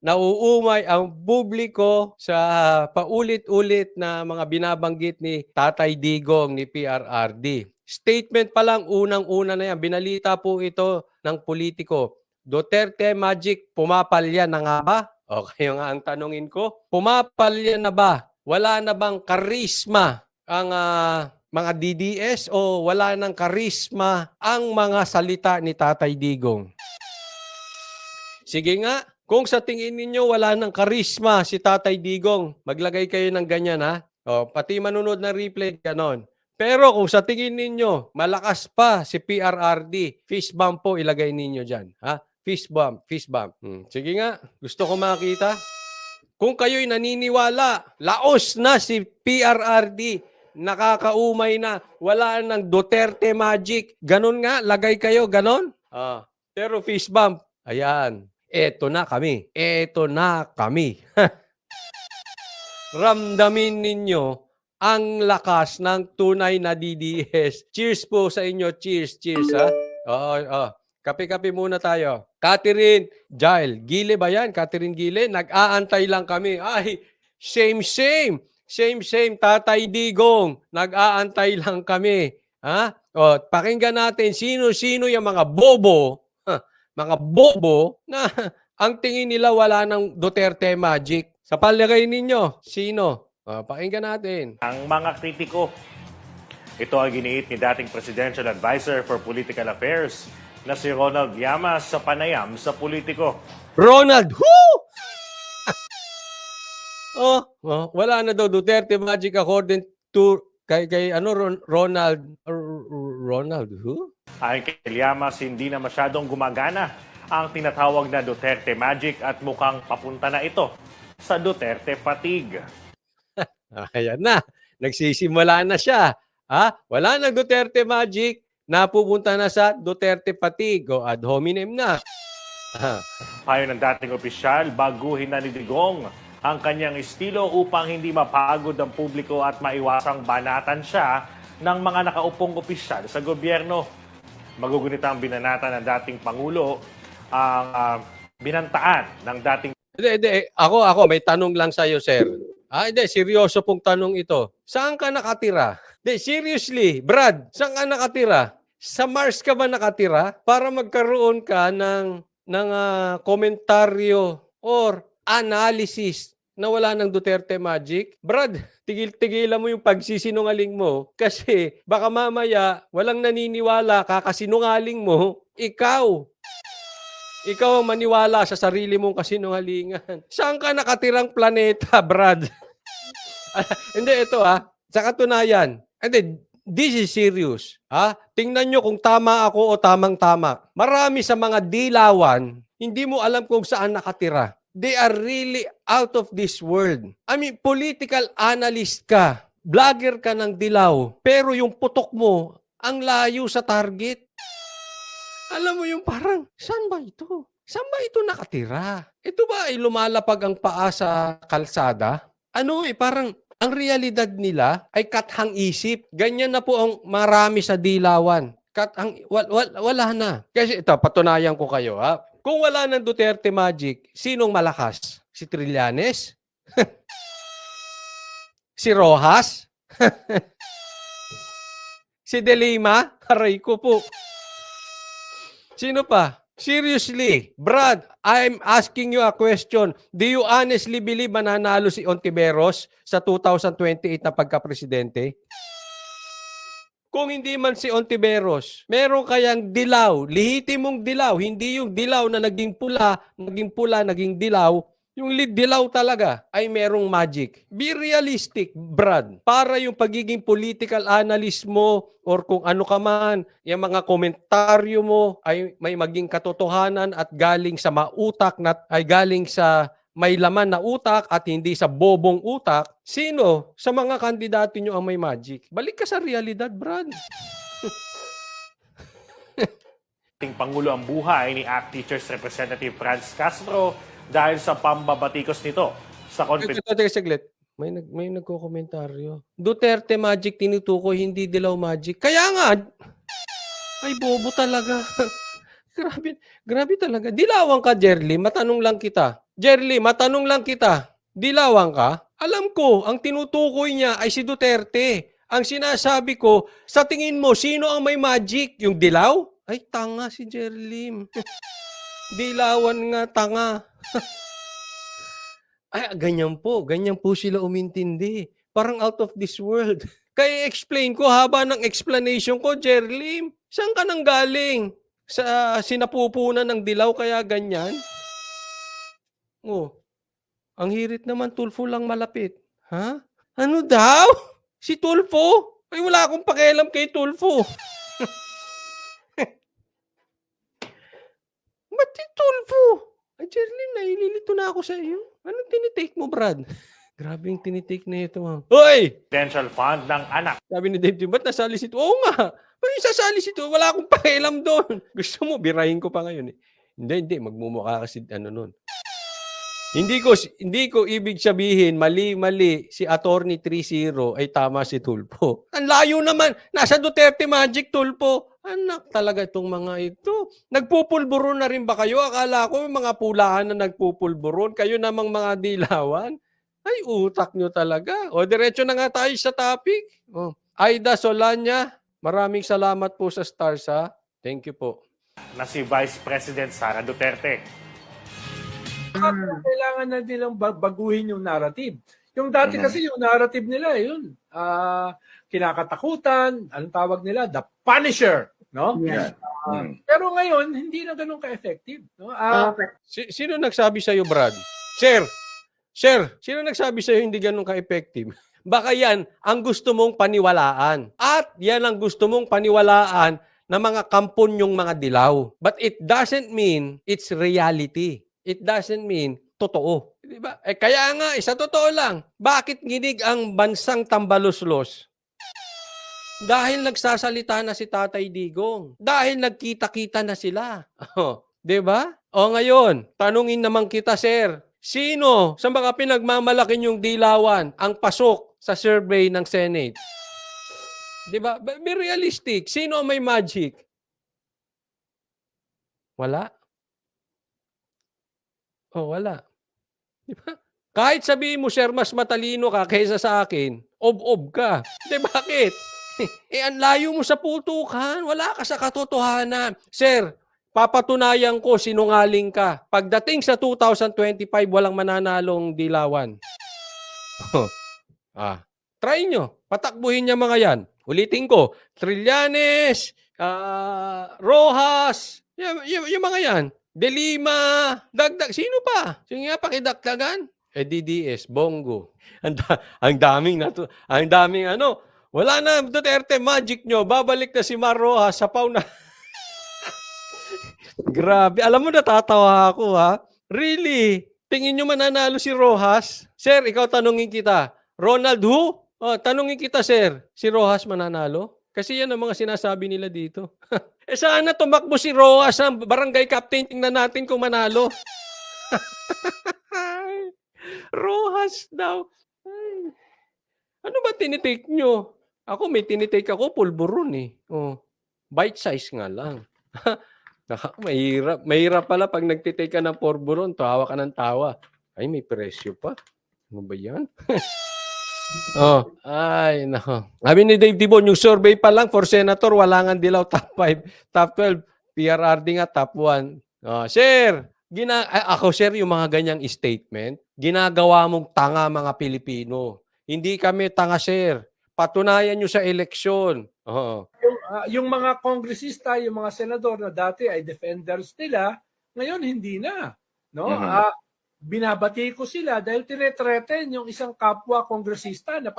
nauumay ang publiko sa paulit-ulit na mga binabanggit ni Tatay Digong ni PRRD. Statement pa lang, unang-una na yan. Binalita po ito ng politiko. Duterte Magic, pumapalya na nga ba? O kayo nga ang tanungin ko. Pumapalya na ba? Wala na bang karisma ang mga DDS o wala nang karisma ang mga salita ni Tatay Digong? Sige nga, kung sa tingin ninyo wala nang karisma si Tatay Digong, maglagay kayo ng ganyan ha. O, pati manunod ng replay, ganon. Pero kung sa tingin ninyo, malakas pa si PRRD, fist bump po ilagay ninyo dyan. Ha? Fist bump, fist bump. Sige nga, gusto ko makita. Kung kayo'y naniniwala, laos na si PRRD, nakakaumay na, wala nang Duterte Magic. Ganon nga, lagay kayo, ganon. Pero fist bump, ayan. Eto na kami. Eto na kami. Ramdamin ninyo ang lakas ng tunay na DDS. Cheers po sa inyo. Cheers, cheers ha. Oo. Kape-kape muna tayo. Catherine Gile. Gile ba yan? Catherine Gile? Nag-aantay lang kami. Ay, same. Same, Tatay Digong. Nag-aantay lang kami. Ha? O, pakinggan natin sino-sino yung mga bobo, mga bobo na ang tingin nila wala ng Duterte Magic. Sa palagay ninyo, sino? Pakinggan natin. Ang mga kritiko, ito ang giniit ni dating Presidential Advisor for Political Affairs na si Ronald Llamas sa panayam sa politiko. Ronald, wala na daw Duterte Magic according to kay Ronald who? Ayon kay Llamas, hindi na masyadong gumagana ang tinatawag na Duterte Magic at mukhang papunta na ito sa Duterte Fatigue. Ayan na, nagsisimula na siya. Wala na Duterte Magic, napupunta na sa Duterte Fatigue o ad hominem na. Ayon ng dating opisyal, baguhin na ni Digong ang kanyang estilo upang hindi mapagod ang publiko at maiwasang banatan siya ng mga nakaupong opisyal sa gobyerno. Magugunita ang binanata ng dating Pangulo ang binantaan ng dating... Hindi. Ako, may tanong lang sa'yo, sir. Hindi, seryoso pong tanong ito. Saan ka nakatira? Hindi, seriously, Brad, saan ka nakatira? Sa Mars ka ba nakatira? Para magkaroon ka ng komentaryo or analysis na wala ng Duterte Magic? Brad, tigil-tigilan mo yung pagsisinungaling mo kasi baka mamaya walang naniniwala, kakasinungaling mo, ikaw ang maniwala sa sarili mong kasinungalingan. Saan ka nakatirang planeta, Brad? Hindi, ito sa katunayan. Hindi, this is serious. Tingnan nyo kung tama ako o tamang-tama. Marami sa mga dilawan, hindi mo alam kung saan nakatira. They are really out of this world. I mean, political analyst ka. Vlogger ka ng dilaw. Pero yung putok mo, ang layo sa target. Alam mo yung parang, saan ba ito? Saan ba ito nakatira? Ito ba ay lumalapag ang paa sa kalsada? Parang ang realidad nila ay kathang isip. Ganyan na po ang marami sa dilawan. Wala na. Kasi ito, patunayan ko kayo. Kung wala ng Duterte Magic, sinong malakas? Si Trillanes? Si Rojas? Si De Lima? Aray ko po. Sino pa? Seriously, Brad, I'm asking you a question. Do you honestly believe mananalo si Ontiveros sa 2028 na pagka-presidente? Kung hindi man si Ontiveros, meron kayang dilaw, lihitin mong dilaw, hindi yung dilaw na naging pula, naging dilaw, yung dilaw talaga ay merong magic. Be realistic, Brad. Para yung pagiging political analyst mo or kung ano ka man, yung mga komentaryo mo ay may maging katotohanan at galing sa mautak ay galing sa may laman na utak at hindi sa bobong utak. Sino sa mga kandidato nyo ang may magic? Balik ka sa realidad, Brad. Pangulo ang buhay ni ACT Teachers Representative Franz Castro dahil sa pambabatikos nito sa Saglit. May nagko-komentaryo. Duterte Magic tinutukoy, hindi dilaw magic. Kaya nga, ay bobo talaga. Grabe talaga. Dilawan ka, Jerly. Matanong lang kita. Jerly, matanong lang kita. Dilawan ka? Alam ko, ang tinutukoy niya ay si Duterte. Ang sinasabi ko, sa tingin mo, sino ang may magic? Yung dilaw? Ay, tanga si Jerly. Dilawan nga, tanga. Ay, ganyan po sila umintindi. Parang out of this world. Kaya explain ko, haba ng explanation ko, Jerly. Saan ka nang galing? Sa sinapupunan ng dilaw kaya ganyan? Oh, ang hirit naman, Tulfo lang malapit. Ha? Ano daw? Si Tulfo? Ay, wala akong pakialam kay Tulfo. Ba't si Tulfo? Ay, Jerlyn, nahililito na ako sa iyo. Anong tinitake mo, Brad? Grabe yung tinitake na ito. Hoy! Presidential Fund ng anak. Sabi ni Dave, ba't nasali si Tulfo? Oo nga. Ba't yung sasali si Tulfo? Wala akong pakialam doon. Gusto mo, birahin ko pa ngayon. Hindi. Magmumukha kasi nun. Hindi ko ibig sabihin mali si Attorney 30 ay tama si Tulfo. Ang layo naman, nasa Duterte Magic Tulfo. Anak talaga itong mga ito. Nagpupulburon na rin ba kayo? Akala ko mga pulaan na nagpupulburon. Kayo namang mga dilawan. Ay, utak nyo talaga. O, diretso na nga tayo sa topic. O, Aida Solanya, maraming salamat po sa stars ha. Thank you po. Na si Vice President Sara Duterte. Kailangan na nilang baguhin yung narrative. Yung dati kasi yung narrative nila, yun, kinakatakutan, anong tawag nila? The Punisher. No? Yeah. Pero ngayon, hindi na ganun ka-effective. No? Sino nagsabi sa'yo, Brad? Sir, sino nagsabi sa'yo hindi ganun ka-effective? Baka yan ang gusto mong paniwalaan. At yan ang gusto mong paniwalaan ng mga kamponyong mga dilaw. But it doesn't mean it's reality. It doesn't mean totoo. Diba? Kaya nga, sa totoo lang, bakit ginig ang bansang Tambaluslos? Dahil nagsasalita na si Tatay Digong. Dahil nagkita-kita na sila. Oh, 'di ba? O ngayon, tanungin naman kita, sir. Sino sa mga pinagmamalaki yung dilawan ang pasok sa survey ng Senate? 'Di ba? Be realistic. Sino ang may magic? Wala. Oh, wala. 'Di ba? Kahit sabihin mo, sir, mas matalino ka kaysa sa akin, ob-ob ka. 'Di bakit? Ang layo mo sa putukan. Wala ka sa katotohanan. Sir, papatunayan ko sinungaling ka. Pagdating sa 2025, walang mananalong dilawan. Try nyo. Patakbuhin niya mga yan. Ulitin ko. Trillanes, Rojas, yung mga yan. De Lima, dagdag. Sino pa? Sige nga, pakidagdagan. DDS, Bongo. Ang daming ano. Wala na, Duterte, magic nyo. Babalik na si Mar Rojas sa pauna. Grabe. Alam mo, natatawa ako, ha? Really? Tingin nyo mananalo si Rojas? Sir, ikaw tanungin kita. Ronald who? Oh, tanungin kita, sir. Si Rojas mananalo? Kasi yan ang mga sinasabi nila dito. Sana tumakbo si Rojas ang barangay captain. Tingnan natin kung manalo. Rojas daw. Ay. Ano ba tinitake nyo? Ako may tinitake ako, pulburon eh. Oh, bite size nga lang. Mahirap. Mahirap pala pag nagtitake ka ng pulburon, tawa ka ng tawa. Ay, may presyo pa. Ano ba yan? Oh, ay, nako. Sabi ni Dave Dibon, yung survey pa lang for senator, wala nga dilaw top 5, top 12, PRRD nga top 1. Oh, sir, ako sir, yung mga ganyang statement, ginagawa mong tanga mga Pilipino. Hindi kami tanga, sir. Patunayan nyo sa eleksyon. Oh. Yung mga kongresista, yung mga senador na dati ay defenders nila, ngayon hindi na. No? Binabati ko sila dahil tinetreten yung isang kapwa kongresista na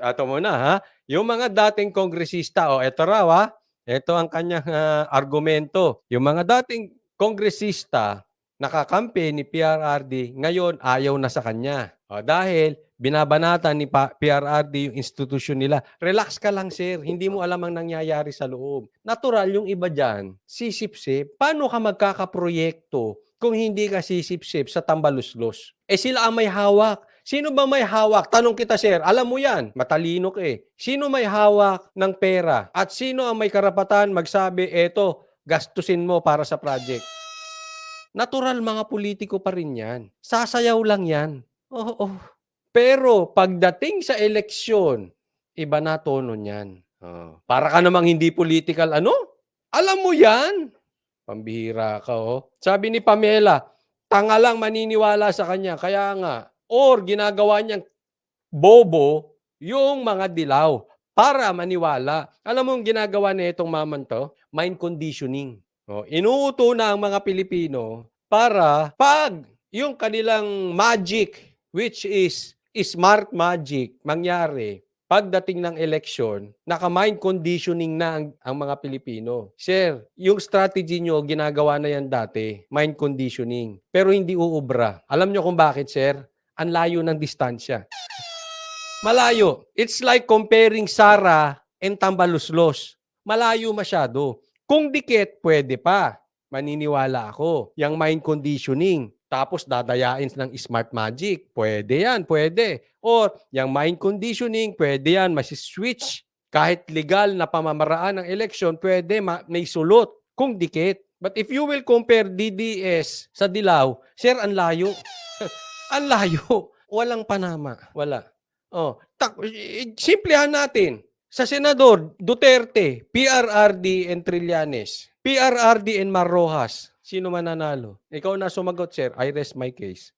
Ato muna ha. Yung mga dating kongresista, eto raw ha. Ito ang kanyang argumento. Yung mga dating kongresista nakakampi ni PRRD, ngayon ayaw na sa kanya. Dahil binabanatan ni PRRD yung institusyon nila. Relax ka lang, sir. Hindi mo alam ang nangyayari sa loob. Natural yung iba dyan. Sisip-sip. Paano ka magkakaproyekto kung hindi ka sisip-sip sa Tambaluslos? Sila ang may hawak. Sino ba may hawak? Tanong kita, sir. Alam mo yan. Matalino ka eh. Sino may hawak ng pera? At sino ang may karapatan magsabi, eto, gastusin mo para sa project? Natural mga politiko pa rin yan. Sasayaw lang yan. Oo. Pero pagdating sa eleksyon, iba na tono niyan. Para ka namang hindi political ano? Alam mo yan? Pambihira ka, oh. Sabi ni Pamela, tanga lang maniniwala sa kanya. Kaya nga, or ginagawa niyang bobo yung mga dilaw para maniwala. Alam mo ang ginagawa na itong maman to? Mind conditioning. Inuuto na ang mga Pilipino para pag yung kanilang magic, which is smart magic, mangyari, pagdating ng eleksyon, naka-mind conditioning na ang mga Pilipino. Sir, yung strategy nyo, ginagawa na yan dati, mind conditioning. Pero hindi uubra. Alam nyo kung bakit, sir? Ang layo ng distansya. Malayo. It's like comparing Sara and Tambaluslos. Malayo masyado. Kung dikit, pwede pa. Maniniwala ako. Yang mind conditioning. Tapos dadayain ng smart magic. Pwede yan, pwede. Or yung mind conditioning, pwede yan. Masiswitch. Kahit legal na pamamaraan ng eleksyon, pwede may sulot. Kung dikit. But if you will compare DDS sa Dilaw, sir, ang layo. Ang layo. Walang panama. Wala. Simplihan natin. Sa Senador, Duterte, PRRD and Trillanes. PRRD and Mar Rojas. Sino mananalo? Ikaw na sumagot, sir. I rest my case.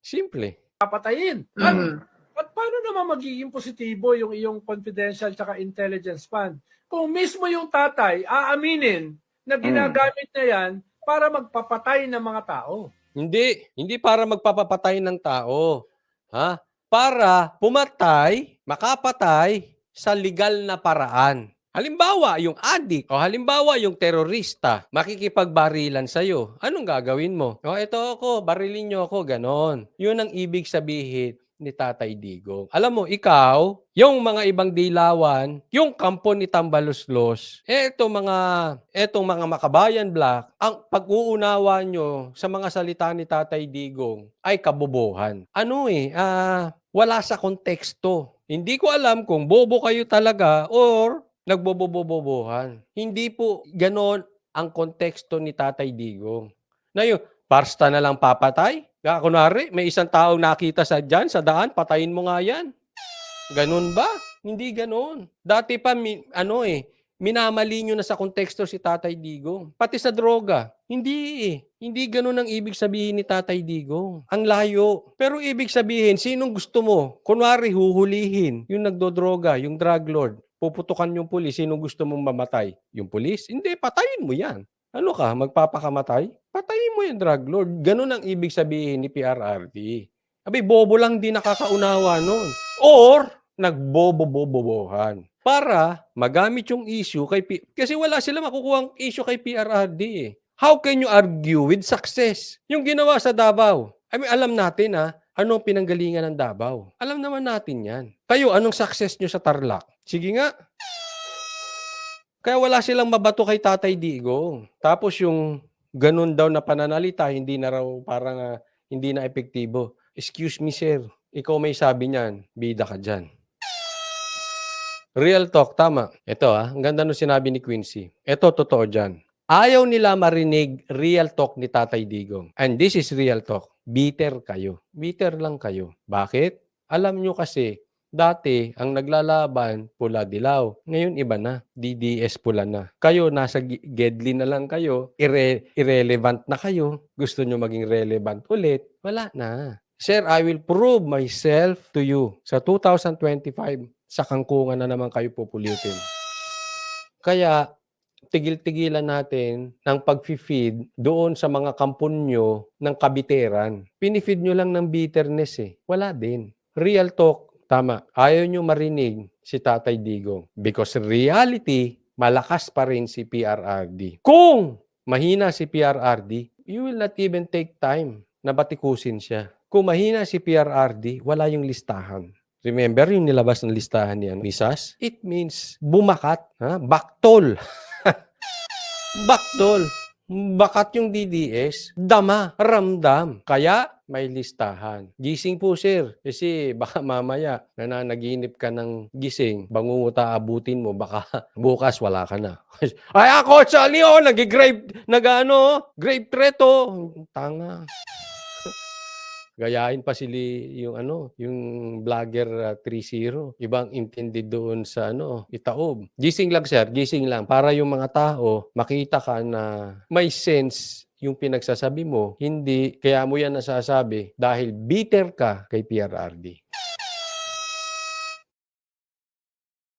Simple. Papatayin. At paano naman magiging positibo yung iyong confidential tsaka intelligence fund? Kung mismo yung tatay aaminin na ginagamit niya yan para magpapatay ng mga tao. Hindi para magpapapatay ng tao. Ha? Para pumatay, makapatay sa legal na paraan. Halimbawa, yung addict o halimbawa yung terorista, makikipagbarilan sa'yo. Anong gagawin mo? Ito ako, barilin nyo ako, ganon. Yun ang ibig sabihin ni Tatay Digong. Alam mo, ikaw, yung mga ibang dilawan, yung kampo ni Tambaluslos, etong mga makabayan black, ang pag-uunawa nyo sa mga salita ni Tatay Digong ay kabobohan. Wala sa konteksto. Hindi ko alam kung bobo kayo talaga or nagbobobobobohan. Hindi po ganon ang konteksto ni Tatay Digong. Na yun, basta na lang papatay? Kunwari, may isang taong nakita sa daan, patayin mo nga yan. Ganon ba? Hindi ganon. Dati pa, minamali nyo na sa konteksto si Tatay Digong. Pati sa droga. Hindi ganon ang ibig sabihin ni Tatay Digong. Ang layo. Pero ibig sabihin, sinong gusto mo? Kunwari, huhulihin. Yung nagdodroga, yung drug lord. Puputukan yung pulis. Sinong gusto mong mamatay? Yung pulis? Hindi, patayin mo yan. Ano ka, magpapakamatay? Patayin mo yung drug lord. Ganon ang ibig sabihin ni PRRD. Bobo lang di nakakaunawa nun. Or, nagbobobobobohan. Para magamit yung issue kasi wala sila makukuhang issue kay PRRD eh. How can you argue with success? Yung ginawa sa Davao. Alam natin anong pinanggalingan ng Davao. Alam naman natin yan. Kayo, anong success nyo sa Tarlac? Sige nga. Kaya wala silang mabato kay Tatay Digong. Tapos yung ganun daw na pananalita, hindi na raw parang hindi na epektibo. Excuse me, sir. Ikaw may sabi niyan, bida ka dyan. Real talk, tama. Ito ang ganda nung sinabi ni Quincy. Ito, totoo dyan. Ayaw nila marinig real talk ni Tatay Digong. And this is real talk. Bitter kayo. Bitter lang kayo. Bakit? Alam nyo kasi, dati, ang naglalaban, pula dilaw. Ngayon, iba na. DDS pula na. Kayo, nasa gedli na lang kayo. Irrelevant na kayo. Gusto nyo maging relevant ulit. Wala na. Sir, I will prove myself to you. Sa 2025, sa kangkungan na naman kayo pupulutin. Kaya, tigil-tigilan natin ng pag-feed doon sa mga kampon nyo ng kabiteran. Pinifeed nyo lang ng bitterness eh. Wala din. Real talk. Tama. Ayaw nyo marinig si Tatay Digong. Because reality, malakas pa rin si PRRD. Kung mahina si PRRD, you will not even take time na batikusin siya. Kung mahina si PRRD, wala yung listahan. Remember yung nilabas ng listahan ni SAS? It means bumakat. Baktol. Baktol. Bakat yung DDS. Dama. Ramdam. Kaya, may listahan. Gising po, sir. Kasi baka mamaya nananaginip ka ng gising, bangunguta abutin mo, baka bukas wala ka na. Ay ako, Charlie, grave threat, oh. Tanga. Gayahin pa yung vlogger 30. Ibang intindi doon sa Itaob. Gising lang, sir, gising lang para yung mga tao makita ka na may sense yung pinagsasabi mo, hindi kaya mo yan nasasabi dahil bitter ka kay PRRD.